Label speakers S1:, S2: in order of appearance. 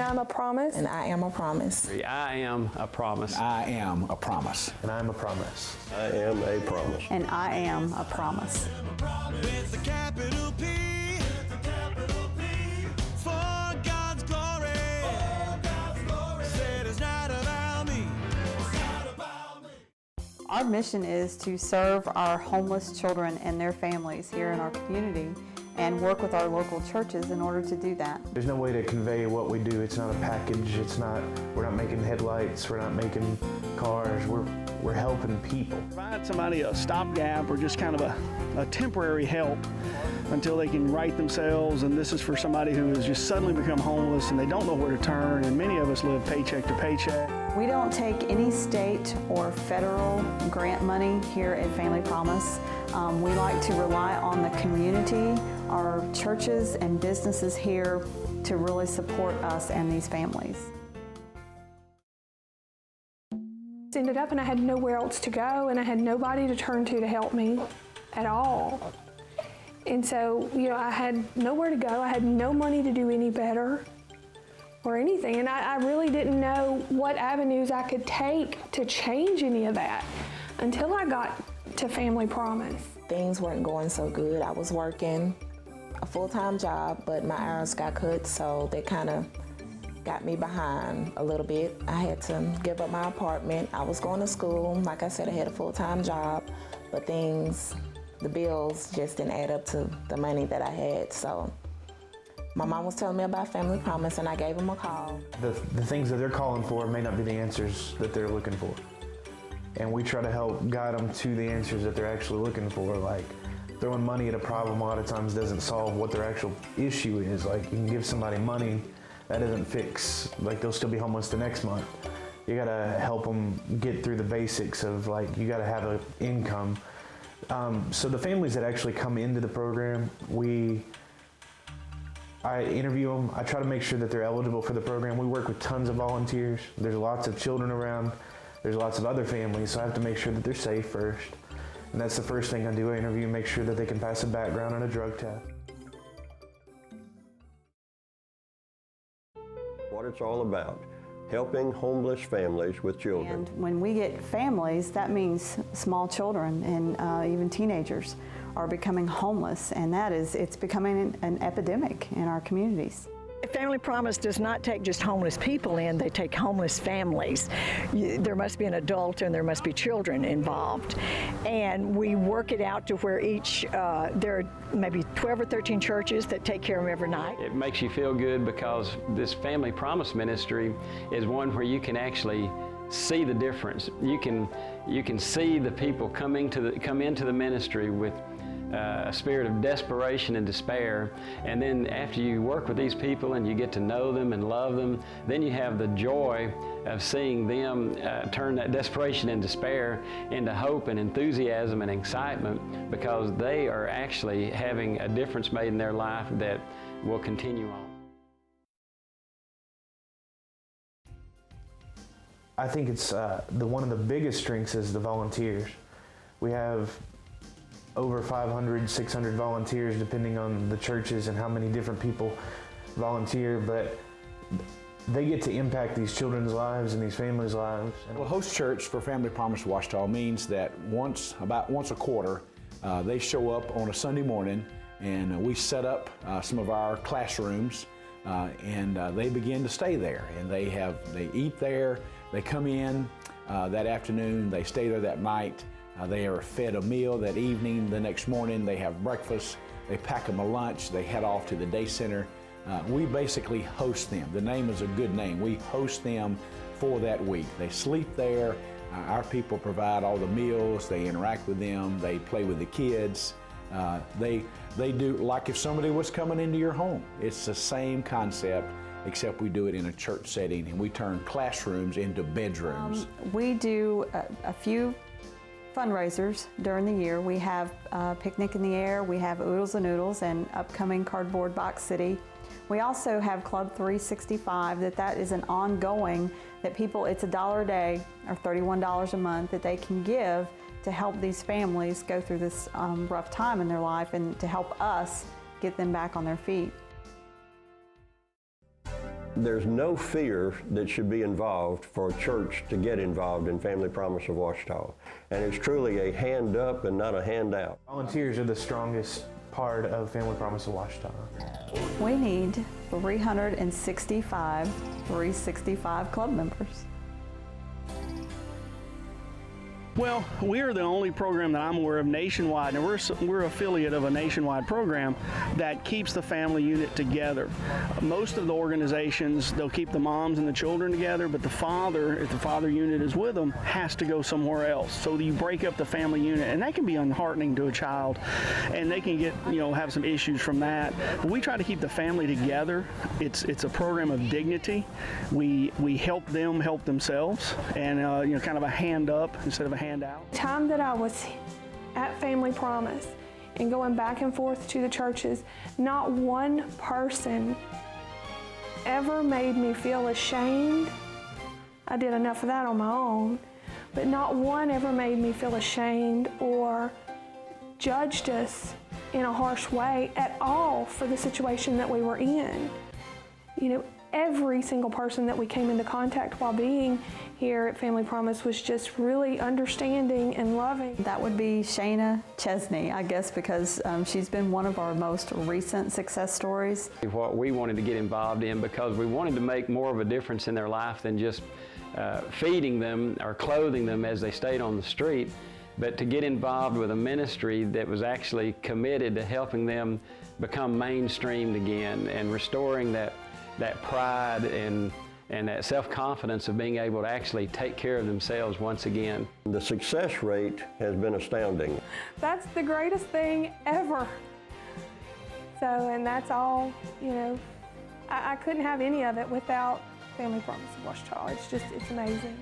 S1: And I'm a promise.
S2: And I am a promise.
S3: I am a promise.
S4: I am a promise.
S5: And I am a promise.
S6: I am a promise.
S7: And I am a promise.
S8: With a capital P. For God's glory. Said it's not about me.
S7: Our mission is to serve our homeless children and their families here in our community and work with our local churches in order to do that.
S5: There's no way to convey what we do. It's not a package. We're not making headlights. We're not making cars. We're helping people.
S9: Provide somebody a stopgap or just kind of a temporary help until they can right themselves. And this is for somebody who has just suddenly become homeless and they don't know where to turn. And many of us live paycheck to paycheck.
S7: We don't take any state or federal grant money here at Family Promise. We like to rely on the community, our churches and businesses here to really support us and these families.
S1: Ended up and I had nowhere else to go and I had nobody to turn to help me at all. And so, I had nowhere to go. I had no money to do any better or anything. And I really didn't know what avenues I could take to change any of that until I got to Family Promise.
S2: Things weren't going so good. I was working a full-time job, but my hours got cut, so they kind of got me behind a little bit. I had to give up my apartment. I was going to school. Like I said, I had a full-time job, but the bills just didn't add up to the money that I had. So my mom was telling me about Family Promise, and I gave them a call.
S5: The things that they're calling for may not be the answers that they're looking for. And we try to help guide them to the answers that they're actually looking for. Like, throwing money at a problem a lot of times doesn't solve what their actual issue is. Like, you can give somebody money, that doesn't fix, like, they'll still be homeless the next month. You gotta help them get through the basics of, like, you gotta have an income. So the families that actually come into the program, I interview them. I try to make sure that they're eligible for the program. We work with tons of volunteers. There's lots of children around. There's lots of other families, so I have to make sure that they're safe first. And that's the first thing I do. I interview, make sure that they can pass a background and a drug test.
S6: What it's all about, helping homeless families with children.
S7: And when we get families, that means small children and even teenagers are becoming homeless, and it's becoming an epidemic in our communities.
S10: Family Promise does not take just homeless people in, they take homeless families. There must be an adult and there must be children involved. And we work it out to where there are maybe 12 or 13 churches that take care of them every night.
S3: It makes you feel good because this Family Promise ministry is one where you can actually see the difference. You can see the people come into the ministry with a spirit of desperation and despair, and then after you work with these people and you get to know them and love them, then you have the joy of seeing them turn that desperation and despair into hope and enthusiasm and excitement, because they are actually having a difference made in their life that will continue on.
S5: I think it's one of the biggest strengths is the volunteers. We have over 500, 600 volunteers depending on the churches and how many different people volunteer, but they get to impact these children's lives and these families' lives.
S4: Well, host church for Family Promise Ouachita means that about once a quarter, they show up on a Sunday morning, and we set up some of our classrooms, and they begin to stay there, and they eat there, they come in that afternoon, they stay there that night. They are fed a meal that evening. The next morning they have breakfast, they pack them a lunch, they head off to the day center. We basically host them. The name is a good name. We host them for that week. They sleep there. Our people provide all the meals, they interact with them, they play with the kids. They do like if somebody was coming into your home. It's the same concept, except we do it in a church setting, and we turn classrooms into bedrooms.
S7: We do a few fundraisers during the year. We have Picnic in the Air, we have Oodles and Noodles, and upcoming Cardboard Box City. We also have Club 365, that is an ongoing, that people, it's $1 a day or $31 a month that they can give to help these families go through this rough time in their life and to help us get them back on their feet.
S6: There's no fear that should be involved for a church to get involved in Family Promise of Ouachita. And it's truly a hand up and not a handout.
S5: Volunteers are the strongest part of Family Promise of Ouachita.
S7: We need 365 club members.
S9: Well, we are the only program that I'm aware of nationwide, and we're affiliate of a nationwide program that keeps the family unit together. Most of the organizations, they'll keep the moms and the children together, but the father, if the father unit is with them, has to go somewhere else. So you break up the family unit, and that can be disheartening to a child, and they can get, have some issues from that. But we try to keep the family together. It's a program of dignity. We help them help themselves, and kind of a hand up instead of a hand out.
S1: The time that I was at Family Promise and going back and forth to the churches, not one person ever made me feel ashamed. I did enough of that on my own, but not one ever made me feel ashamed or judged us in a harsh way at all for the situation that we were in. Every single person that we came into contact while being here at Family Promise was just really understanding and loving.
S7: That would be Shayna Chesney, I guess, because she's been one of our most recent success stories.
S3: What we wanted to get involved in, because we wanted to make more of a difference in their life than just feeding them or clothing them as they stayed on the street, but to get involved with a ministry that was actually committed to helping them become mainstreamed again and restoring that pride and that self-confidence of being able to actually take care of themselves once again.
S6: The success rate has been astounding.
S1: That's the greatest thing ever. And that's all, I couldn't have any of it without Family Promise of Ouachita. It's amazing.